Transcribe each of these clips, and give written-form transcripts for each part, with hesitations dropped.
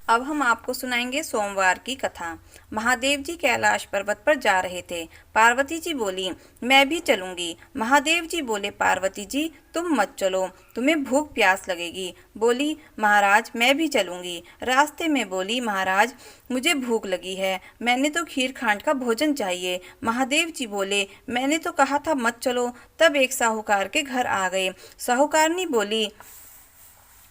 अब हम आपको सुनाएंगे सोमवार की कथा। महादेव जी कैलाश पर्वत पर जा रहे थे। पार्वती जी बोली, मैं भी चलूंगी। महादेव जी बोले, पार्वती जी तुम मत चलो, तुम्हें भूख प्यास लगेगी। बोली, महाराज मैं भी चलूंगी। रास्ते में बोली, महाराज मुझे भूख लगी है, मैंने तो खीर खांड का भोजन चाहिए। महादेव जी बोले, मैंने तो कहा था मत चलो। तब एक साहूकार के घर आ गए।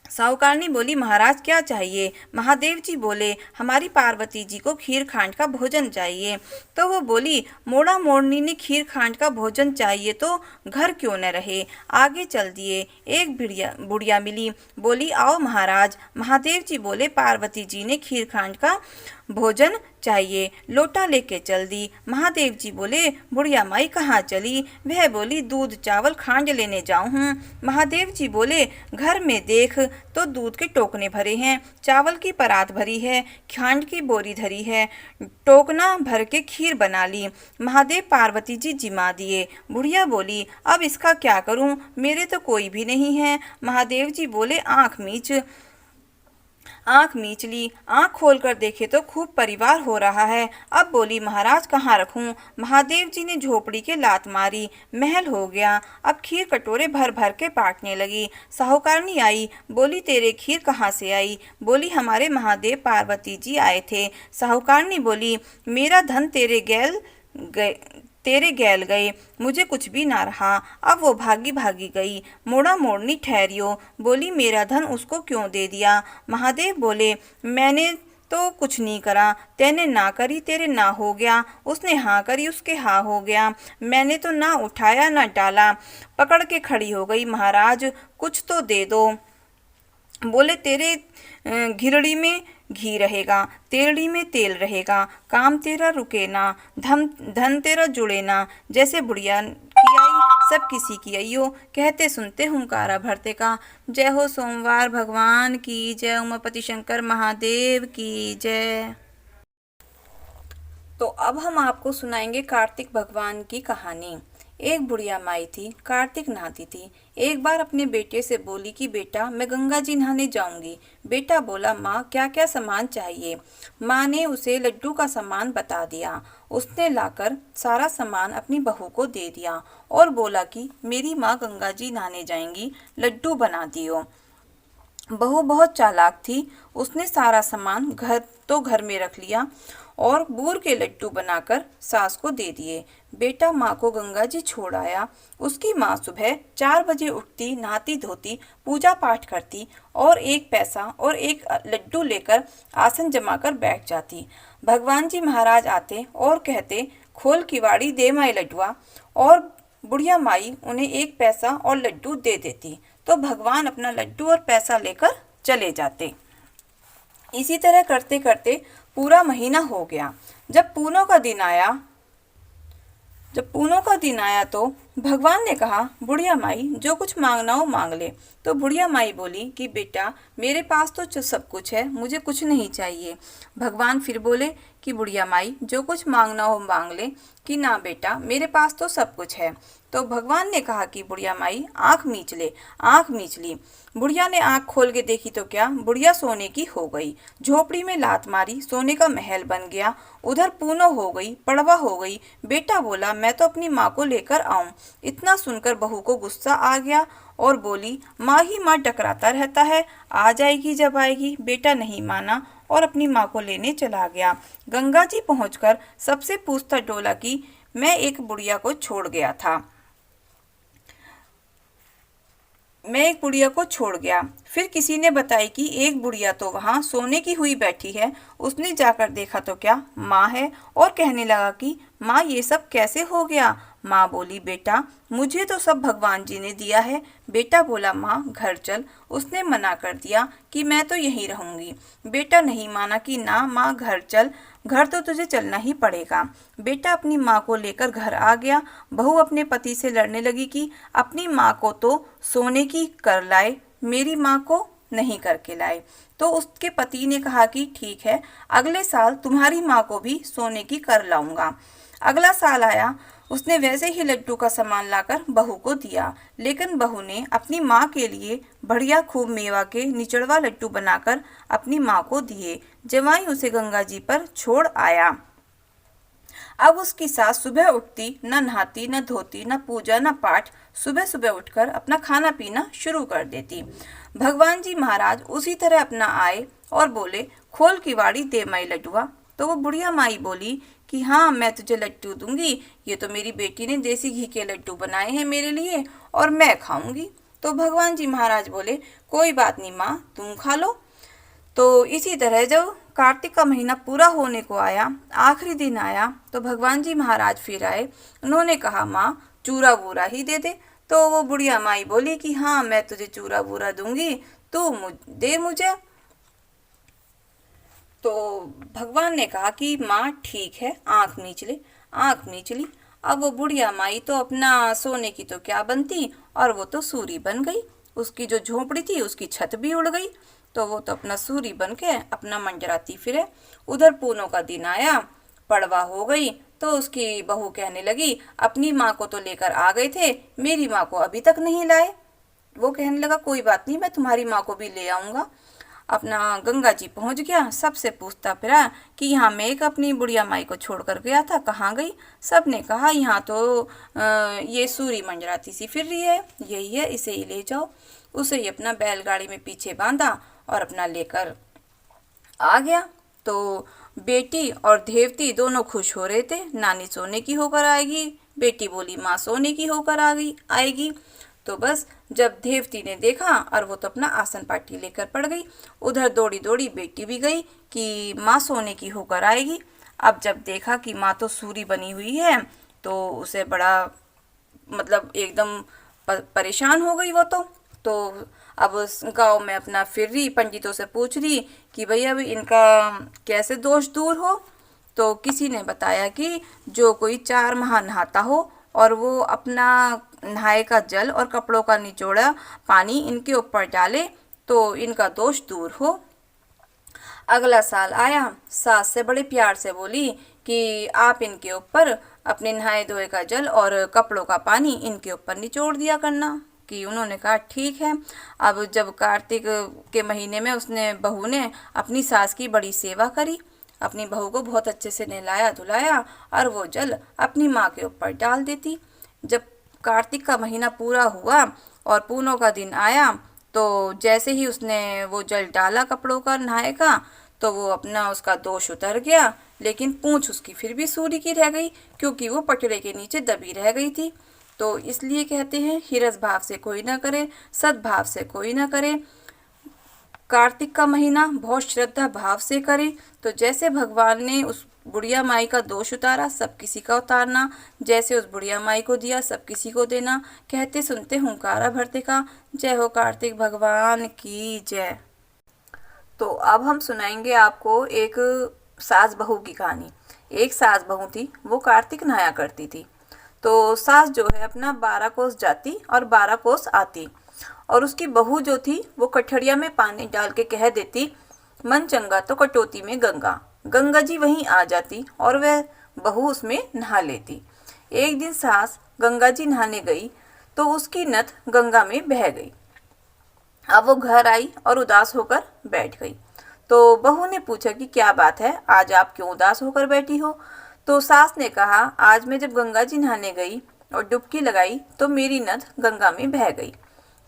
साहूकारनी बोली, महाराज क्या चाहिए? महादेव जी बोले, हमारी पार्वती जी को खीर खांड का भोजन चाहिए। तो वो बोली, मोड़ा मोड़नी ने खीर खांड का भोजन चाहिए तो घर क्यों न रहे। आगे चल दिए। एक बुढ़िया मिली। बोली, आओ महाराज। महादेव जी बोले, पार्वती जी ने खीर खांड का भोजन चाहिए। लोटा लेके चल दी। महादेव जी बोले, बुढ़िया माई कहाँ चली? वह बोली, दूध चावल खांड लेने जाऊं हूँ। महादेव जी बोले, घर में देख तो दूध के टोकने भरे हैं, चावल की परात भरी है, खांड की बोरी धरी है, टोकना भर के खीर बना ली। महादेव पार्वती जी जिमा दिए। बुढ़िया बोली, अब इसका क्या करूं, मेरे तो कोई भी नहीं है। महादेव जी बोले, आंख मीच ली। आंख खोलकर देखे तो खूब परिवार हो रहा है। अब बोली, महाराज कहाँ रखूं? महादेव जी ने झोपड़ी के लात मारी। महल हो गया। अब खीर कटोरे भर भर के बांटने लगी। साहूकारनी आई। बोली, तेरे खीर कहाँ से आई? बोली, हमारे महादेव पार्वती जी आए थे। साहूकारनी बोली, मेरा धन तेरे गैल गए, मुझे कुछ भी ना रहा। अब वो भागी भागी गई। मोड़ा मोड़नी ठहरियो। बोली, मेरा धन उसको क्यों दे दिया? महादेव बोले, मैंने तो कुछ नहीं करा, तेने ना करी तेरे ना हो गया, उसने हाँ करी उसके हाँ हो गया, मैंने तो ना उठाया ना डाला। पकड़ के खड़ी हो गई। महाराज कुछ तो दे दो। बोले, तेरे घिरड़ी में घी रहेगा, तेरड़ी में तेल रहेगा, काम तेरा रुके ना, धन तेरा जुड़े ना। जैसे बुढ़िया की आई सब किसी की आइयो, कहते सुनते हुंकारा भरते का। जय हो सोमवार भगवान की जय, उमापति शंकर महादेव की जय। तो अब हम आपको सुनाएंगे कार्तिक भगवान की कहानी। एक बुढ़िया माई थी, कार्तिक नहाती थी। एक बार अपने बेटे से बोली कि बेटा मैं गंगा जी नहाने जाऊंगी। बेटा बोला, माँ क्या क्या सामान चाहिए? माँ ने उसे लड्डू का सामान बता दिया। उसने लाकर सारा सामान अपनी बहू को दे दिया और बोला कि मेरी माँ गंगा जी नहाने जाएंगी, लड्डू बना दियो। बहू बहुत चालाक थी। उसने सारा सामान घर में रख लिया और बूर के लड्डू बनाकर सास को दे दिए। बेटा माँ को गंगा जी छोड़ आया। उसकी माँ सुबह 4 बजे उठती, नहाती धोती, पूजा पाठ करती और एक पैसा और एक लड्डू लेकर आसन जमा कर बैठ जाती। भगवान जी महाराज आते और कहते, खोल किवाड़ी दे माई लड्डुआ, और बुढ़िया माई उन्हें एक पैसा और लड्डू दे देती तो भगवान अपना लड्डू और पैसा लेकर चले जाते। इसी तरह करते करते पूरा महीना हो गया। जब पूनों का दिन आया तो भगवान ने कहा, बुढ़िया माई जो कुछ मांगना हो मांग ले। तो बुढ़िया माई बोली कि बेटा मेरे पास तो सब कुछ है, मुझे कुछ नहीं चाहिए। भगवान फिर बोले कि बुढ़िया माई जो कुछ मांगना हो मांग ले। कि ना बेटा मेरे पास तो सब कुछ है। तो भगवान ने कहा कि बुढ़िया माई आंख मीच ले। आंख मीच ली। बुढ़िया ने आंख खोल के देखी तो क्या, बुढ़िया सोने की हो गई। झोपड़ी में लात मारी, सोने का महल बन गया। उधर पूनो हो गई, पड़वा हो गई। बेटा बोला, मैं तो अपनी माँ को लेकर आऊं। इतना सुनकर बहू को गुस्सा आ गया और बोली, माँ ही माँ टकराता रहता है, आ जाएगी जब आएगी। बेटा नहीं माना और अपनी माँ को लेने चला गया। गंगा जी पहुंचकर सबसे पूछता डोला कि मैं एक बुढ़िया को छोड़ गया। फिर किसी ने बताई कि एक बुढ़िया तो वहां सोने की हुई बैठी है। उसने जाकर देखा तो क्या, माँ है, और कहने लगा कि माँ ये सब कैसे हो गया? माँ बोली, बेटा मुझे तो सब भगवान जी ने दिया है। बेटा बोला, माँ घर चल। उसने मना कर दिया कि मैं तो यहीं रहूंगी। बेटा नहीं माना कि ना माँ घर चल, घर तो तुझे चलना ही पड़ेगा। बेटा अपनी माँ को लेकर घर आ गया। बहू अपने पति से लड़ने लगी कि अपनी माँ को तो सोने की कर लाए, मेरी माँ को नहीं करके लाए। तो उसके पति ने कहा कि ठीक है, अगले साल तुम्हारी माँ को भी सोने की कर लाऊंगा। अगला साल आया। उसने वैसे ही लड्डू का सामान लाकर बहू को दिया, लेकिन बहू ने अपनी माँ के लिए बढ़िया खूब मेवा के निचड़वा लड्डू बनाकर अपनी माँ को दिए। जवाई उसे गंगा जी पर छोड़ आया। अब उसकी सास सुबह उठती, न नहाती, न धोती, न पूजा, न पाठ, सुबह सुबह उठकर अपना खाना पीना शुरू कर देती। भगवान जी महाराज उसी तरह अपना आए और बोले, खोल की वाड़ी दे माई लड्डुआ। तो वो बुढ़िया माई बोली कि हाँ, मैं तुझे लड्डू दूंगी, ये तो मेरी बेटी ने देसी घी के लड्डू बनाए हैं मेरे लिए और मैं खाऊंगी। तो भगवान जी महाराज बोले, कोई बात नहीं माँ, तुम खा लो। तो इसी तरह जब कार्तिक का महीना पूरा होने को आया, आखिरी दिन आया, तो भगवान जी महाराज फिर आए। उन्होंने कहा, माँ चूरा बूरा ही दे दे। तो वो बुढ़िया माई बोली कि हाँ, मैं तुझे चूरा बूरा दूंगी, तू दे मुझे। तो भगवान ने कहा कि माँ ठीक है, आंख मीच ले, आंख मीच ली। अब वो बुढ़िया माई तो अपना सोने की तो क्या बनती, और वो तो सूरी बन गई। उसकी जो झोपड़ी थी उसकी छत भी उड़ गई। तो वो तो अपना सूरी बन के अपना मंडराती फिरे। उधर पूनों का दिन आया, पड़वा हो गई, तो उसकी बहू कहने लगी, अपनी माँ को तो लेकर आ गए थे, मेरी माँ को अभी तक नहीं लाए। वो कहने लगा, कोई बात नहीं, मैं तुम्हारी माँ को भी ले आऊँगा। अपना गंगा जी पहुंच गया, सबसे पूछता फिरा कि यहाँ मैं एक अपनी बुढ़िया माई को छोड़कर गया था, कहाँ गई। सब ने कहा, यहाँ तो ये सूरी मंजराती सी फिर रही है, यही है, इसे ही ले जाओ। उसे ही अपना बैलगाड़ी में पीछे बांधा और अपना लेकर आ गया। तो बेटी और देवती दोनों खुश हो रहे थे, नानी सोने की होकर आएगी, बेटी बोली माँ सोने की होकर आ गई आएगी। तो बस जब देवती ने देखा और वो तो अपना आसन पाटी लेकर पड़ गई। उधर दौड़ी दौड़ी बेटी भी गई कि माँ सोने की होकर आएगी। अब जब देखा कि माँ तो सूरी बनी हुई है, तो उसे बड़ा मतलब एकदम परेशान हो गई वो तो अब उस गांव में अपना फिर रही, पंडितों से पूछ रही कि भैया अभी इनका कैसे दोष दूर हो। तो किसी ने बताया कि जो कोई 4 माह नहाता हो और वो अपना नहाए का जल और कपड़ों का निचोड़ा पानी इनके ऊपर डाले तो इनका दोष दूर हो। अगला साल आया, सास से बड़े प्यार से बोली कि आप इनके ऊपर अपने नहाए धोए का जल और कपड़ों का पानी इनके ऊपर निचोड़ दिया करना। कि उन्होंने कहा ठीक है। अब जब कार्तिक के महीने में उसने बहू ने अपनी सास की बड़ी सेवा करी, अपनी बहू को बहुत अच्छे से नहलाया धुलाया और वो जल अपनी माँ के ऊपर डाल देती। जब कार्तिक का महीना पूरा हुआ और पूनों का दिन आया, तो जैसे ही उसने वो जल डाला कपड़ों का नहाए का, तो वो अपना उसका दोष उतर गया, लेकिन पूंछ उसकी फिर भी सूरी की रह गई, क्योंकि वो पटरे के नीचे दबी रह गई थी। तो इसलिए कहते हैं, हिरस भाव से कोई ना करे, सद्भाव से कोई ना करे। कार्तिक का महीना बहुत श्रद्धा भाव से करे। तो जैसे भगवान ने उस बुढ़िया माई का दोष उतारा, सब किसी का उतारना, जैसे उस बुढ़िया माई को दिया सब किसी को देना। कहते सुनते हुंकारा भरते का। जय हो कार्तिक भगवान की जय। तो अब हम सुनाएंगे आपको एक सास बहू की कहानी। एक सास बहू थी, वो कार्तिक नहाया करती थी। तो सास जो है अपना 12 कोस जाती और 12 कोस आती, और उसकी बहू जो थी वो कठड़िया में पानी डाल के कह देती, मन चंगा तो कटोती में गंगा। गंगा जी वहीं आ जाती और वह बहू उसमें नहा लेती। एक दिन सास गंगा जी नहाने गई तो उसकी नथ गंगा में बह गई। अब वो घर आई और उदास होकर बैठ गई। तो बहू ने पूछा कि क्या बात है, आज आप क्यों उदास होकर बैठी हो। तो सास ने कहा, आज मैं जब गंगा जी नहाने गई और डुबकी लगाई तो मेरी नथ गंगा में बह गई।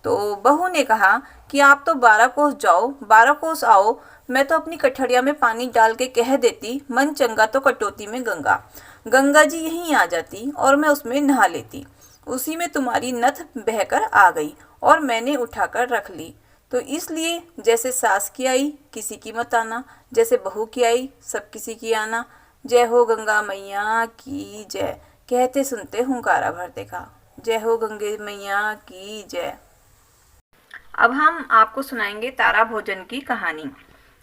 तो बहू ने कहा कि आप तो 12 कोस जाओ, 12 कोस आओ, मैं तो अपनी कठड़िया में पानी डाल के कह देती, मन चंगा तो कटोती में गंगा। गंगा जी यहीं आ जाती और मैं उसमें नहा लेती। उसी में तुम्हारी नथ बहकर आ गई और मैंने उठाकर रख ली। तो इसलिए जैसे सास की आई किसी की मत आना, जैसे बहू की आई सब किसी की आना। जय हो गंगा मैया की जय। कहते सुनते हुंकारा भरते का। जय हो गंगे मैया की जय। अब हम आपको सुनाएंगे तारा भोजन की कहानी।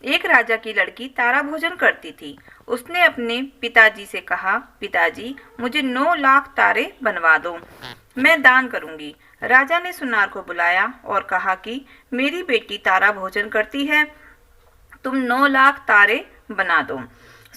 एक राजा की लड़की तारा भोजन करती थी। उसने अपने पिताजी से कहा, पिताजी मुझे 9 लाख तारे बनवा दो, मैं दान करूंगी। राजा ने सुनार को बुलाया और कहा कि मेरी बेटी तारा भोजन करती है, तुम 9 लाख तारे बना दो।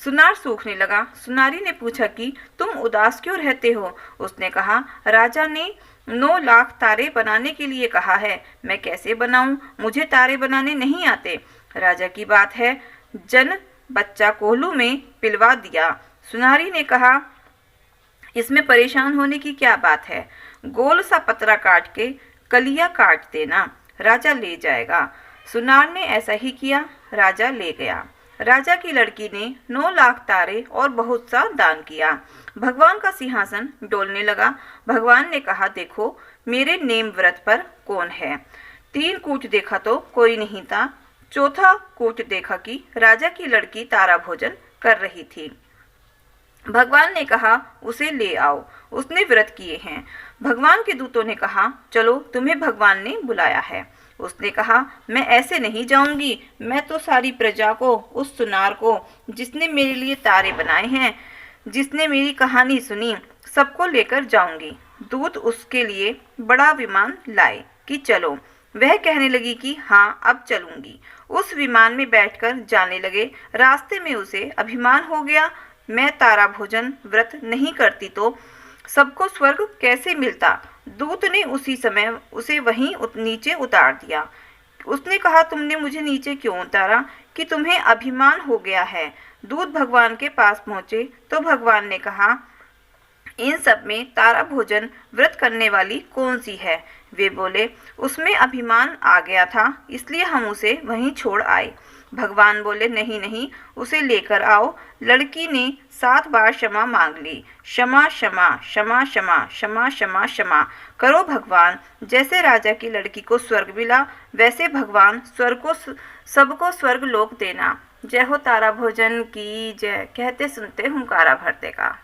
सुनार सूखने लगा। सुनारी ने पूछा कि तुम उदास क्यों रहते हो? उसने कहा, राजा ने 9 लाख तारे बनाने के लिए कहा है, मैं कैसे बनाऊं? मुझे तारे बनाने नहीं आते। राजा की बात है, जन बच्चा कोल्हू में पिलवा दिया। सुनारी ने कहा, इसमें परेशान होने की क्या बात है? गोल सा पतरा काट के कलिया काट देना, राजा ले जाएगा। सुनार ने ऐसा ही किया, राजा ले गया। राजा की लड़की ने 9 लाख तारे और बहुत सा दान किया। भगवान का सिंहासन डोलने लगा। भगवान ने कहा, देखो मेरे नेम व्रत पर कौन है? 3 कूट देखा तो कोई नहीं था। चौथा कूट देखा कि राजा की लड़की तारा भोजन कर रही थी। भगवान ने कहा, उसे ले आओ, उसने व्रत किए हैं। भगवान के दूतों ने कहा, चलो तुम्हें भगवान ने बुलाया है। उसने कहा, मैं ऐसे नहीं जाऊंगी, मैं तो सारी प्रजा को, उस सुनार को जिसने मेरे लिए तारे बनाए हैं, जिसने मेरी कहानी सुनी, सबको लेकर जाऊंगी। दूत उसके लिए बड़ा विमान लाए कि चलो। वह कहने लगी कि हाँ, अब चलूंगी। उस विमान में बैठकर जाने लगे। रास्ते में उसे अभिमान हो गया, मैं तारा भोजन व्रत नहीं करती तो सबको स्वर्ग कैसे मिलता? दूत ने उसी समय उसे वहीं नीचे उतार दिया। उसने कहा, तुमने मुझे नीचे क्यों उतारा कि तुम्हें अभिमान हो गया है? दूत भगवान के पास पहुंचे तो भगवान ने कहा, इन सब में तारा भोजन व्रत करने वाली कौन सी है? वे बोले, उसमें अभिमान आ गया था, इसलिए हम उसे वहीं छोड़ आए। भगवान बोले, नहीं नहीं, उसे लेकर आओ। लड़की ने 7 बार क्षमा मांग ली। क्षमा क्षमा क्षमा क्षमा क्षमा क्षमा क्षमा करो भगवान। जैसे राजा की लड़की को स्वर्ग मिला, वैसे भगवान स्वर्ग को सबको स्वर्ग लोक देना। जय हो तारा भोजन की जय। कहते सुनते हुंकारा भरते का।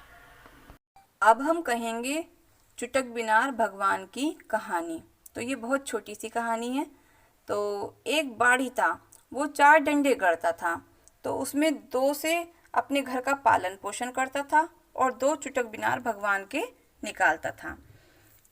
अब हम कहेंगे चुटक बिनार भगवान की कहानी। तो ये बहुत छोटी सी कहानी है। तो एक बाड़ी था, वो 4 डंडे गड़ता था। तो उसमें 2 से अपने घर का पालन पोषण करता था और 2 चुटक बिनार भगवान के निकालता था।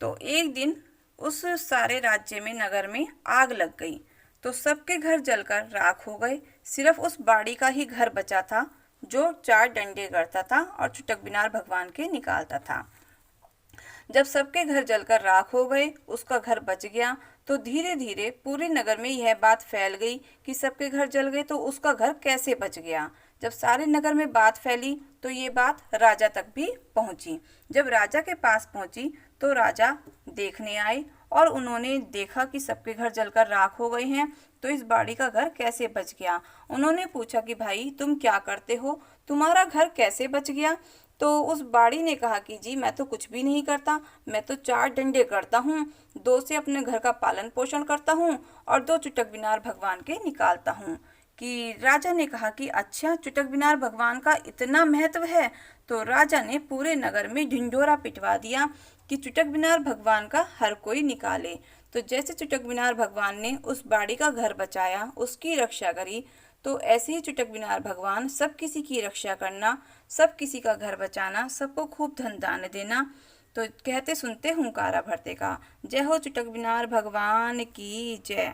तो एक दिन उस सारे राज्य में, नगर में आग लग गई। तो सबके घर जलकर राख हो गए। सिर्फ उस बाड़ी का ही घर बचा था जो 4 डंडे गड़ता था और चुटक बिनार भगवान के निकालता था। जब सबके घर जलकर राख हो गए, उसका घर बच गया, तो धीरे धीरे पूरे नगर में यह बात फैल गई कि सबके घर जल गए तो उसका घर कैसे बच गया। जब सारे नगर में बात फैली तो ये बात राजा तक भी पहुंची। जब राजा के पास पहुंची तो राजा देखने आए और उन्होंने देखा कि सबके घर जलकर राख हो गए हैं, तो इस बाड़ी का घर कैसे बच गया। उन्होंने पूछा कि भाई तुम क्या करते हो, तुम्हारा घर कैसे बच गया? तो उस बाड़ी ने कहा कि जी मैं तो कुछ भी नहीं करता, मैं तो 4 डंडे करता हूँ, 2 से अपने घर का पालन पोषण करता हूँ और 2 चुटक बिनार भगवान के निकालता हूँ। कि राजा ने कहा कि अच्छा, चुटक बिनार भगवान का इतना महत्व है। तो राजा ने पूरे नगर में ढिंढोरा पिटवा दिया कि चुटक बिनार भगवान का हर कोई निकाले। तो जैसे चुटक बिनार भगवान ने उस बाड़ी का घर बचाया, उसकी रक्षा करी, तो ऐसे ही चुटक बिनार भगवान सब किसी की रक्षा करना, सब किसी का घर बचाना, सबको खूब धन दान देना। तो कहते सुनते हुंकारा भरते का। जय हो चुटक बिनार भगवान की जय।